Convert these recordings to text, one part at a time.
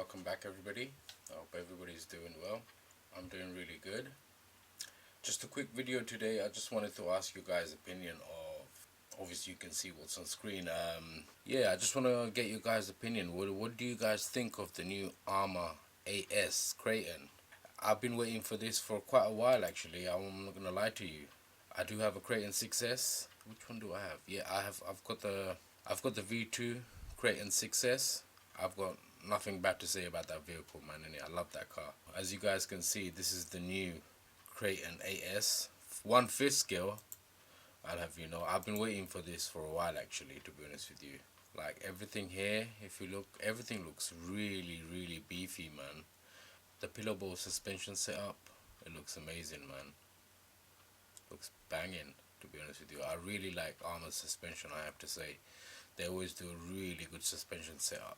welcome back everybody. I hope everybody's doing well. I'm doing really good. Just a quick video today. I just wanted to ask you guys' opinion of, obviously you can see what's on screen. I just want to get you guys' opinion. What do you guys think of the new Arrma AS Kraton? I've been waiting for this for quite a while actually. I'm not gonna lie to you. I do have a Kraton 6S. Which one do I have? Yeah, I've got the V2 Kraton 6S. I've got nothing bad to say about that vehicle, man. And I love that car. As you guys can see, this is the new Kraton AS 1/5 scale. I'll have you know, I've been waiting for this for a while actually, to be honest with you. Like everything here, if you look, everything looks really beefy, man. The pillow bowl suspension setup, it looks amazing, man. Looks banging, to be honest with you. I really like Arrma's suspension, I have to say. They always do a really good suspension setup.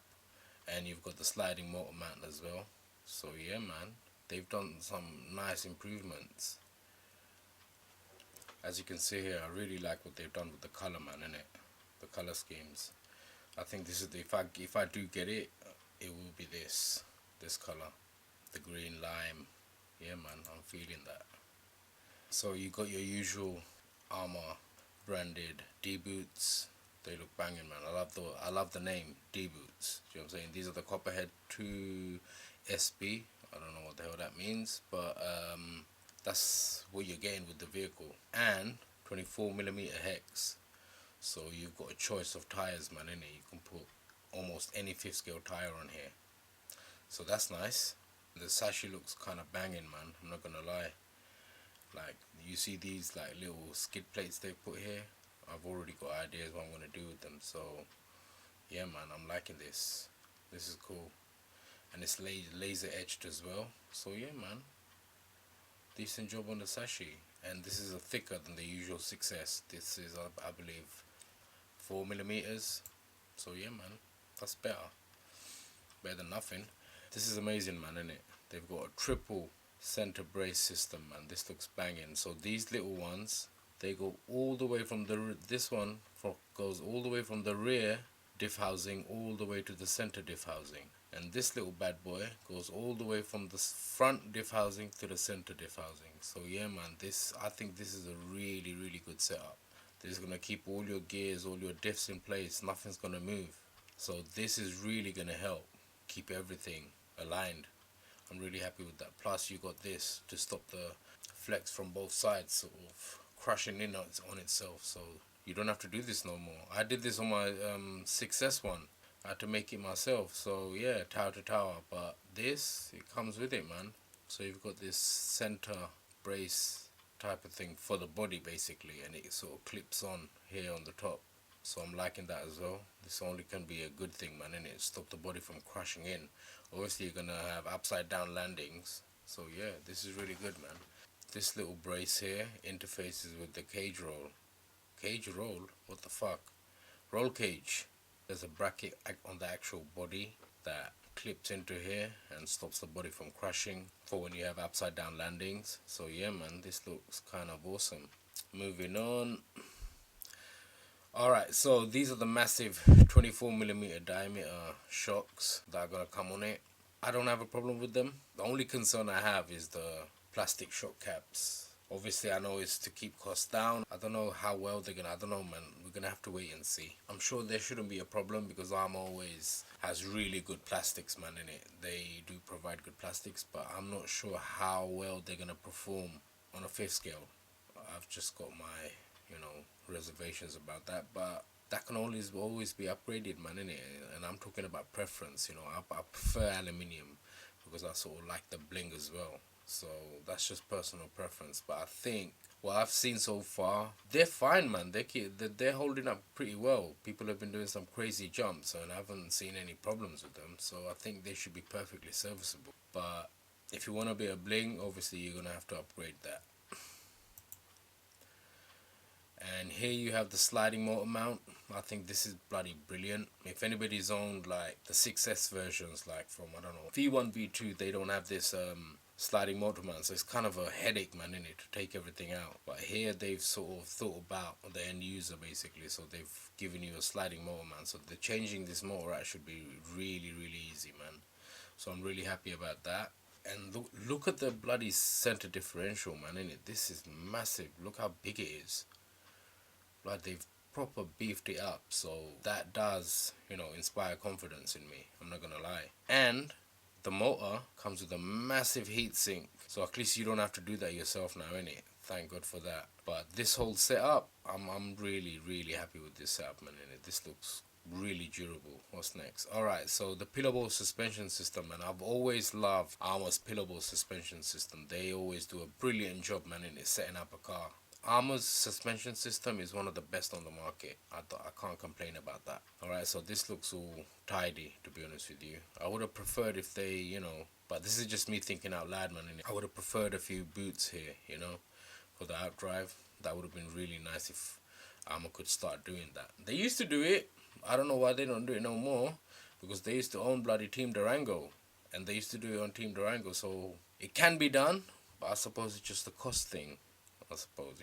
And you've got the sliding motor mount as well. So yeah, man, they've done some nice improvements. As you can see here, I really like what they've done with the color, man, innit? The color schemes. I think this is the, if I do get it, it will be this color, the green lime. Yeah, man, I'm feeling that. So you got your usual Arrma branded D boots. They look banging, man. I love the name D boots. Do you know what I'm saying? These are the Copperhead 2 SB. I don't know what the hell that means, but that's what you're getting with the vehicle. And 24mm hex. So you've got a choice of tires, man, innit? You can put almost any 5th scale tire on here. So that's nice. The sashi looks kind of banging, man. I'm not gonna lie. Like, you see these like little skid plates they put here. I've already got ideas what I'm gonna do with them. So yeah, man, I'm liking this. This is cool, and it's laser etched as well. So yeah, man, decent job on the sashi. And this is a thicker than the usual 6S. This is I believe 4mm. So yeah, man, that's better than nothing. This is amazing, man, isn't it? They've got a triple center brace system, man. This looks banging. So these little ones, they go all the way from the, this one goes all the way from the rear diff housing all the way to the center diff housing, and this little bad boy goes all the way from the front diff housing to the center diff housing. So yeah, man, I think this is a really good setup. This is gonna keep all your gears, all your diffs in place. Nothing's gonna move. So this is really gonna help keep everything aligned. I'm really happy with that. Plus you got this to stop the flex from both sides sort of crushing in on itself, so you don't have to do this no more. I did this on my 6S one. I had to make it myself. So yeah, tower to tower. But this, it comes with it, man. So you've got this center brace type of thing for the body basically, and it sort of clips on here on the top. So I'm liking that as well. This only can be a good thing, man, innit? Stop the body from crushing in. Obviously you're gonna have upside down landings. So yeah, this is really good, man. This little brace here interfaces with the cage roll. Cage roll? What the fuck? Roll cage. There's a bracket on the actual body that clips into here and stops the body from crushing for when you have upside down landings. So yeah, man, this looks kind of awesome. Moving on. Alright, so these are the massive 24mm diameter shocks that are going to come on it. I don't have a problem with them. The only concern I have is the plastic shock caps. Obviously I know it's to keep costs down. I don't know how well they're gonna, I don't know, man. We're gonna have to wait and see. I'm sure there shouldn't be a problem because Arrma always has really good plastics, man, in it. They do provide good plastics, but I'm not sure how well they're gonna perform on a 5th scale. I've just got my, you know, reservations about that, but that can always be upgraded, man, innit? And I'm talking about preference, you know. I prefer aluminium because I sort of like the bling as well. So that's just personal preference. But I think what I've seen so far, they're fine, man. They're holding up pretty well. People have been doing some crazy jumps and I haven't seen any problems with them. So I think they should be perfectly serviceable. But if you want a bit of bling, obviously you're gonna have to upgrade that. And here you have the sliding motor mount. I think this is bloody brilliant. If anybody's owned like the 6S versions, like from, I don't know, V1, V2, they don't have this sliding motor mount, so it's kind of a headache, man, in it, to take everything out. But here they've sort of thought about the end user basically, so they've given you a sliding motor mount. So the changing this motor out should be really easy, man. So I'm really happy about that. And look at the bloody center differential, man, innit? This is massive. Look how big it is. Like, they've proper beefed it up. So that does, inspire confidence in me. I'm not gonna lie. And the motor comes with a massive heatsink. So at least you don't have to do that yourself now, innit? Thank God for that. But this whole setup, I'm really, really happy with this setup, man, innit? This looks really durable. What's next? Alright, so the pillowable suspension system, man. I've always loved Arrma's pillowable suspension system. They always do a brilliant job, man, in setting up a car. Arrma's suspension system is one of the best on the market. I can't complain about that. Alright, so this looks all tidy, to be honest with you. I would have preferred if they, but this is just me thinking out loud, man. I would have preferred a few boots here, for the outdrive. That would have been really nice if Arrma could start doing that. They used to do it. I don't know why they don't do it no more, because they used to own bloody Team Durango, and they used to do it on Team Durango, so it can be done, but I suppose it's just a cost thing, I suppose,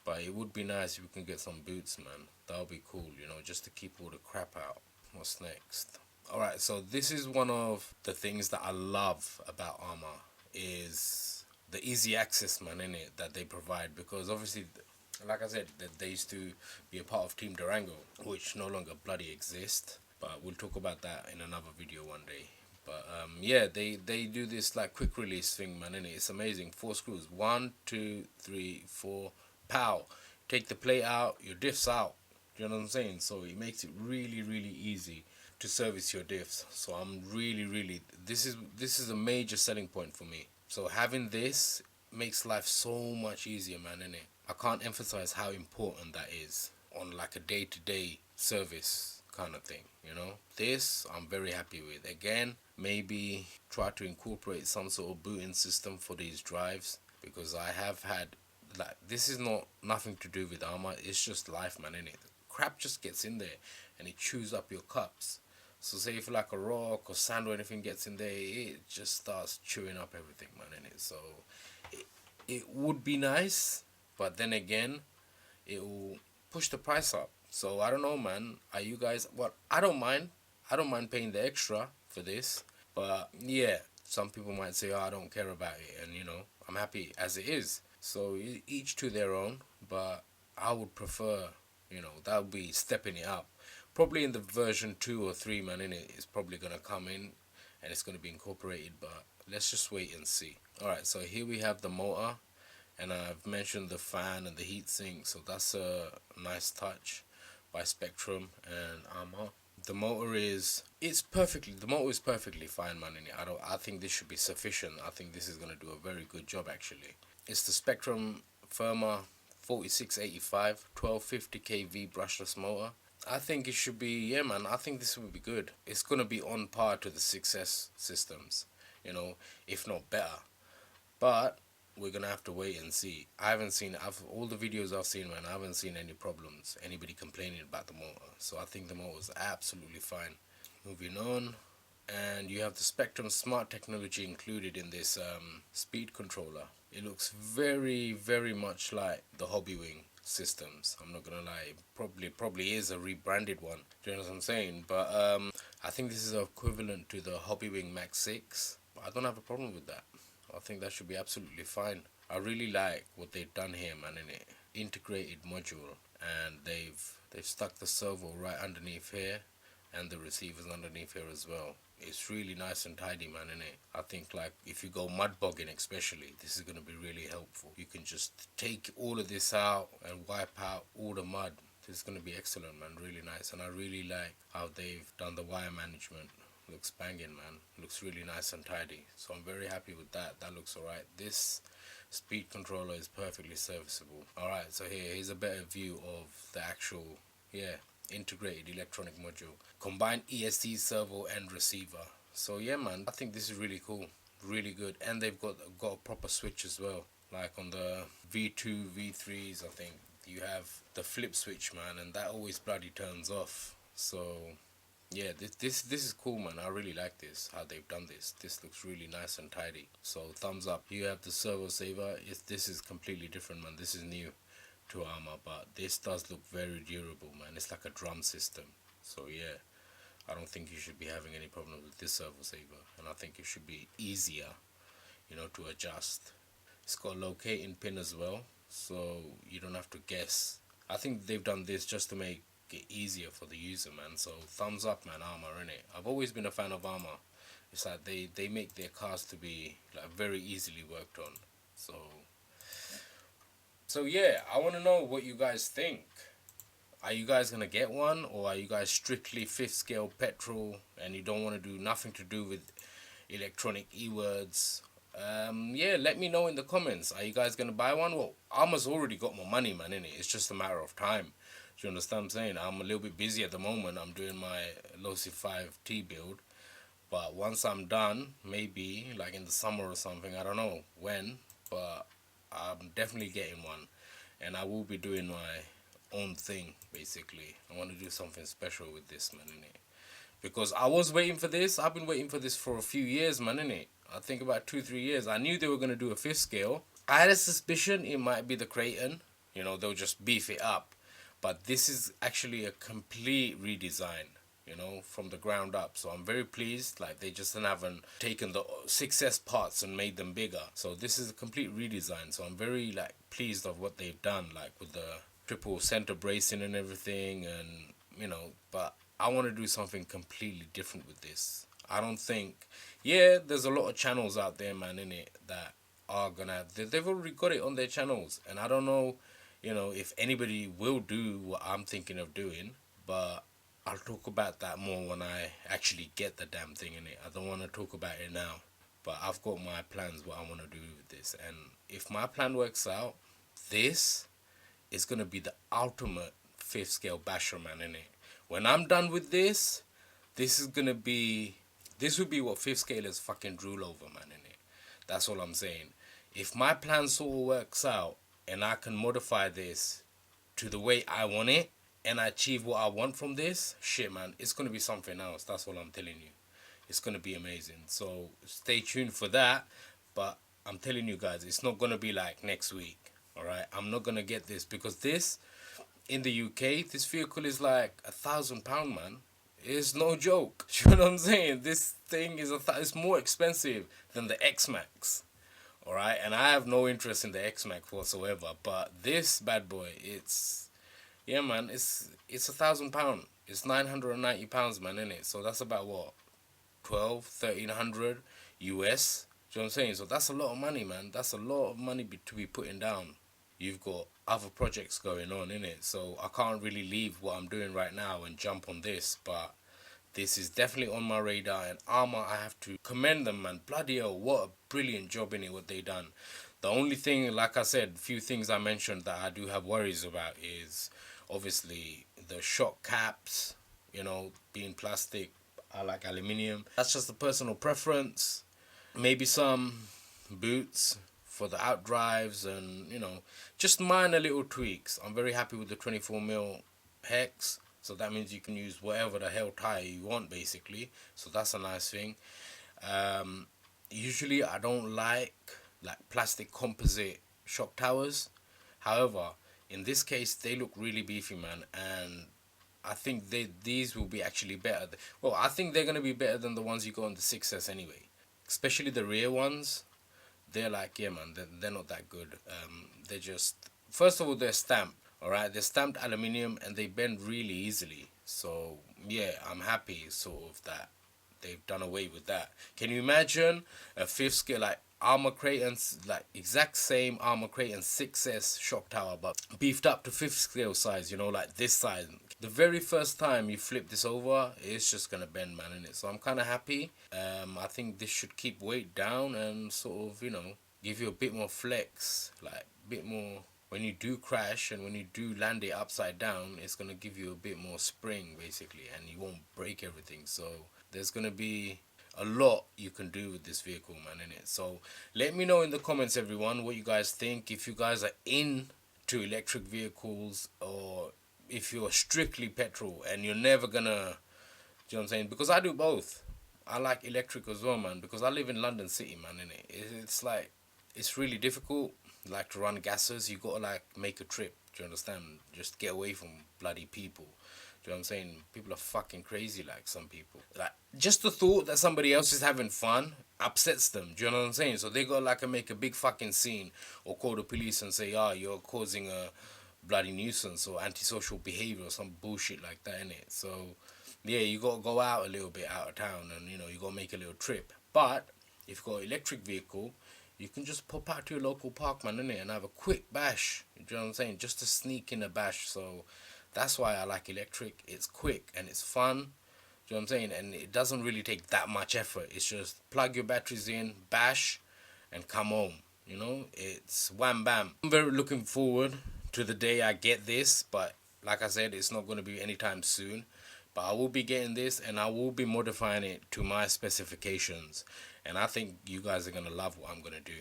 but it would be nice if we can get some boots, man. That would be cool, just to keep all the crap out. What's next? Alright, so this is one of the things that I love about Arrma, is the easy access, man, innit, that they provide, because obviously, like I said, they used to be a part of Team Durango, which no longer bloody exists. But we'll talk about that in another video one day. But yeah, they do this like quick release thing, man, innit? It's amazing. 4 screws. 1, 2, 3, 4. Pow. Take the plate out, your diffs out. You know what I'm saying? So it makes it really, really easy to service your diffs. So I'm really, this is a major selling point for me. So having this makes life so much easier, man, innit? I can't emphasize how important that is on like a day-to-day service kind of thing, This I'm very happy with. Again, maybe try to incorporate some sort of booting system for these drives, because I have had, like, this is nothing to do with Arrma, it's just life, man, innit? Crap just gets in there and it chews up your cups. So say if like a rock or sand or anything gets in there, it just starts chewing up everything, man, innit? So it would be nice, but then again, it will push the price up. So I don't know, man. Are you guys? Well, I don't mind. I don't mind paying the extra for this. But yeah, some people might say, oh, I don't care about it, and I'm happy as it is. So each to their own. But I would prefer, that would be stepping it up. Probably in the version 2 or 3, man. It's probably gonna come in, and it's gonna be incorporated. But let's just wait and see. Alright, so here we have the motor, and I've mentioned the fan and the heatsink, so that's a nice touch by Spectrum and Arrma. The motor is perfectly fine, man. I think this should be sufficient. I think this is gonna do a very good job, actually. It's the Spectrum Firma 4685 1250 kV brushless motor. I think it should be, yeah, man. I think this will be good. It's gonna be on par to the 6S systems, if not better. But we're gonna have to wait and see. I haven't seen all the videos I've seen, man. I haven't seen any problems, anybody complaining about the motor. So I think the motor is absolutely fine. Moving on, and you have the Spectrum Smart technology included in this speed controller. It looks very, very much like the Hobbywing systems. I'm not gonna lie. It probably is a rebranded one. Do you know what I'm saying? But I think this is equivalent to the Hobbywing Max 6. But I don't have a problem with that. I think that should be absolutely fine. I really like what they've done here, man, in it. Integrated module, and they've stuck the servo right underneath here, and the receivers underneath here as well. It's really nice and tidy, man, innit? I think, like, if you go mud bogging especially, this is going to be really helpful. You can just take all of this out and wipe out all the mud. This is going to be excellent, man, really nice. And I really like how they've done the wire management. Looks banging, man. Looks really nice and tidy. So I'm very happy with that. That looks alright. This speed controller is perfectly serviceable. Alright, so here's a better view of the actual, integrated electronic module. Combined ESC servo and receiver. So yeah, man, I think this is really cool. Really good. And they've got a proper switch as well. Like on the V2, V3s, I think, you have the flip switch, man, and that always bloody turns off. So yeah, this is cool, man. I really like this, how they've done this. This looks really nice and tidy. So thumbs up. You have the servo saver. This is completely different, man. This is new to Arrma, but this does look very durable, man. It's like a drum system. So yeah, I don't think you should be having any problem with this servo saver, and I think it should be easier, to adjust. It's got a locating pin as well, so you don't have to guess. I think they've done this just to make it easier for the user, man. So thumbs up, man. Arrma, innit? I've always been a fan of Arrma. It's like they make their cars to be like very easily worked on. So yeah, I want to know what you guys think. Are you guys gonna get one, or are you guys strictly fifth scale petrol and you don't want to do nothing to do with electronic e-words? Yeah, let me know in the comments. Are you guys gonna buy one? Well, Arrma's already got my money, man, innit? It's just a matter of time. Do you understand what I'm saying? I'm a little bit busy at the moment. I'm doing my Losi 5T build. But once I'm done, maybe like in the summer or something, I don't know when, but I'm definitely getting one. And I will be doing my own thing, basically. I want to do something special with this, man, innit? Because I was waiting for this. I've been waiting for this for a few years, man, innit? I think about 2-3 years. I knew they were going to do a fifth scale. I had a suspicion it might be the Kraton. They'll just beef it up. But this is actually a complete redesign, from the ground up. So I'm very pleased. Like, they just haven't taken the 6S parts and made them bigger. So this is a complete redesign. So I'm very, like, pleased of what they've done, like with the triple center bracing and everything. And, but I want to do something completely different with this. I don't think, yeah, there's a lot of channels out there, man, in it that are gonna, they've already got it on their channels. And I don't know, if anybody will do what I'm thinking of doing, but I'll talk about that more when I actually get the damn thing in it. I don't want to talk about it now, but I've got my plans, what I want to do with this. And if my plan works out, this is going to be the ultimate fifth scale basher, man, in it. When I'm done with this, this will be what fifth scalers fucking drool over, man, in it. That's all I'm saying. If my plan sort of works out and I can modify this to the way I want it, and I achieve what I want from this, shit, man, it's going to be something else. That's all I'm telling you. It's going to be amazing. So stay tuned for that. But I'm telling you guys, it's not going to be like next week. All right, I'm not going to get this, because this, in the UK, this vehicle is like £1,000, man. It's no joke. You know what I'm saying? This thing is it's more expensive than the X-Max. All right, and I have no interest in the X-Max whatsoever. But this bad boy, yeah, man, it's £1,000. It's £990, man, innit? So that's about what, 1,300 US. Do you know what I'm saying? So that's a lot of money, man. That's a lot of money to be putting down. You've got other projects going on, innit? So I can't really leave what I'm doing right now and jump on this, but this is definitely on my radar. And Arrma, I have to commend them, man. Bloody hell, what a brilliant job in it, what they done. The only thing, like I said, few things I mentioned that I do have worries about is obviously the shock caps, being plastic. I like aluminium. That's just a personal preference. Maybe some boots for the outdrives and, just minor little tweaks. I'm very happy with the 24mm hex. So that means you can use whatever the hell tire you want, basically. So that's a nice thing. Usually I don't like plastic composite shock towers. However, in this case, they look really beefy, man. And I think these will be actually better. Well, I think they're going to be better than the ones you got on the 6S anyway. Especially the rear ones. They're like, yeah, man, they're not that good. They're just, first of all, they're stamped. Alright, they're stamped aluminium and they bend really easily. So, yeah, I'm happy sort of that they've done away with that. Can you imagine a fifth scale, like Arrma Kraton's, like exact same Arrma Kraton 6S shock tower, but beefed up to fifth scale size, like this size. The very first time you flip this over, it's just gonna bend, man, innit? So I'm kind of happy. I think this should keep weight down and sort of, give you a bit more flex, like a bit more. When you do crash and when you do land it upside down, it's going to give you a bit more spring, basically, and you won't break everything. So there's going to be a lot you can do with this vehicle, man, innit? So let me know in the comments, everyone, what you guys think. If you guys are into electric vehicles, or if you're strictly petrol and you're never going to, do you know what I'm saying? Because I do both. I like electric as well, man, because I live in London City, man, innit? It's like, it's really difficult. Like to run gases, you gotta like make a trip. Do you understand? Just get away from bloody people. Do you know what I'm saying? People are fucking crazy, like some people. Like, just the thought that somebody else is having fun upsets them. Do you know what I'm saying? So they got like make a big fucking scene or call the police and say, you're causing a bloody nuisance or antisocial behavior or some bullshit like that, innit? So, yeah, you got to go out a little bit out of town and, you know, you got to make a little trip. But if you've got an electric vehicle, you can just pop out to your local park, man, innit? And have a quick bash. Do you know what I'm saying? Just to sneak in a bash. So that's why I like electric. It's quick and it's fun. Do you know what I'm saying? And it doesn't really take that much effort. It's just plug your batteries in, bash, and come home. You know, it's wham bam. I'm very looking forward to the day I get this, but like I said, it's not going to be anytime soon. But I will be getting this and I will be modifying it to my specifications. And I think you guys are going to love what I'm going to do.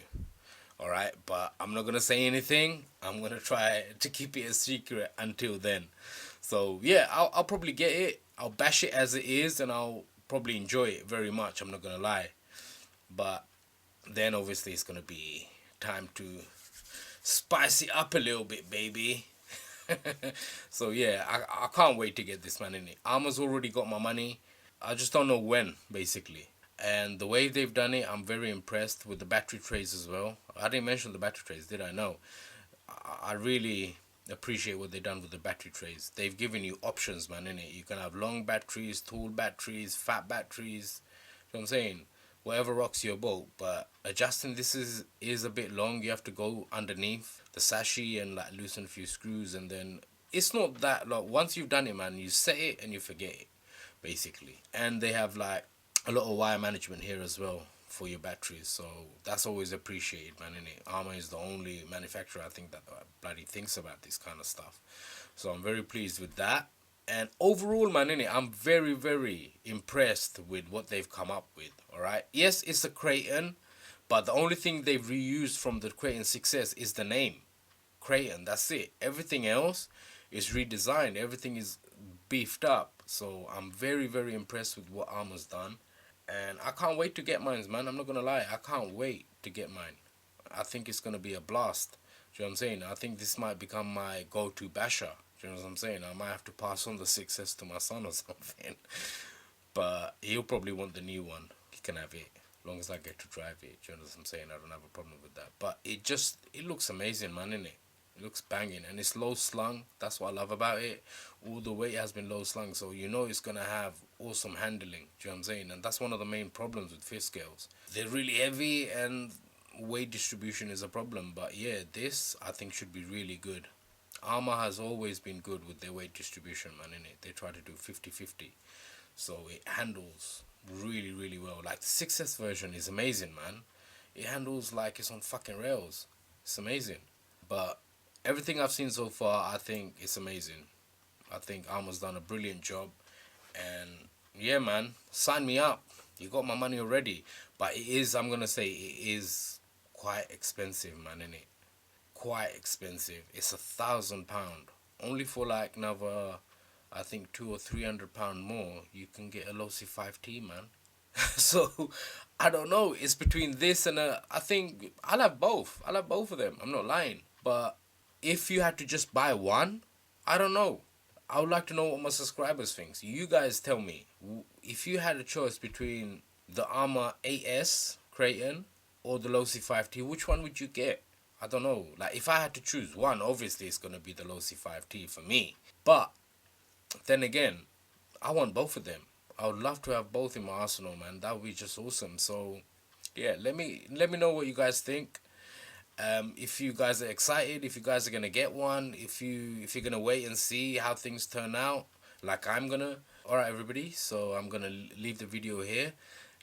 Alright, but I'm not going to say anything. I'm going to try to keep it a secret until then. So, yeah, I'll probably get it. I'll bash it as it is and I'll probably enjoy it very much. I'm not going to lie. But then, obviously, it's going to be time to spice it up a little bit, baby. So, yeah, I can't wait to get this, man, in it. Arrma's already got my money. I just don't know when, basically. And the way they've done it, I'm very impressed with the battery trays as well. I didn't mention the battery trays, did I? No. I really appreciate what they've done with the battery trays. They've given you options, man, innit? You can have long batteries, tall batteries, fat batteries. You know what I'm saying? Whatever rocks your boat. But adjusting this is a bit long. You have to go underneath the sashie and like loosen a few screws, and then it's not that long. Once you've done it, man, you set it and you forget it, basically. And they have like a lot of wire management here as well for your batteries, so that's always appreciated, man, innit? Arrma is the only manufacturer I think that bloody thinks about this kind of stuff, so I'm very pleased with that. And overall, man, innit, I'm very, very impressed with what they've come up with. Alright, yes, it's a Kraton, but the only thing they've reused from the Kraton success is the name Kraton. That's it. Everything else is redesigned, everything is beefed up. So I'm very, very impressed with what Arrma's done. And I can't wait to get mine, man. I'm not going to lie. I can't wait to get mine. I think it's going to be a blast. Do you know what I'm saying? I think this might become my go-to basher. Do you know what I'm saying? I might have to pass on the success to my son or something. But he'll probably want the new one. He can have it. As long as I get to drive it. Do you know what I'm saying? I don't have a problem with that. But it looks amazing, man, innit? It looks banging, and it's low slung. That's what I love about it. All the weight has been low slung, so you know it's gonna have awesome handling. Do you know what I'm saying? And that's one of the main problems with fish scales. They're really heavy, and weight distribution is a problem. But yeah, this I think should be really good. Arrma has always been good with their weight distribution, man, innit? They try to do 50-50, so it handles really, really well. Like the 6S version is amazing, man. It handles like it's on fucking rails. It's amazing. But everything I've seen so far, I think it's amazing. I think Arrma's done a brilliant job. And yeah, man, sign me up. You got my money already. But it is, I'm going to say, it is quite expensive, man, innit? Quite expensive. It's £1,000. Only for like another, I think, £200 or £300 more, you can get a Losi 5T, man. So, I don't know. It's between this and I think I'll have both. I'll have both of them. I'm not lying. But if you had to just buy one, I don't know. I would like to know what my subscribers think. You guys tell me. If you had a choice between the Arrma 8S Kraton or the Losi 5T, which one would you get? I don't know. Like, if I had to choose one, obviously it's going to be the Losi 5T for me. But then again, I want both of them. I would love to have both in my arsenal, man. That would be just awesome. So, yeah, let me know what you guys think. If you guys are excited, if you guys are gonna get one, if you're gonna wait and see how things turn out, like I'm gonna. All right, everybody. So I'm gonna leave the video here.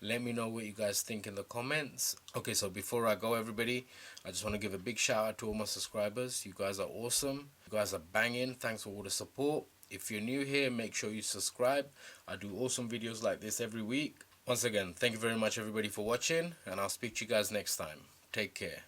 Let me know what you guys think in the comments. Okay, so before I go, everybody, I just want to give a big shout out to all my subscribers. You guys are awesome. You guys are banging. Thanks for all the support. If you're new here, make sure you subscribe. I do awesome videos like this every week. Once again, thank you very much, everybody, for watching, and I'll speak to you guys next time. Take care.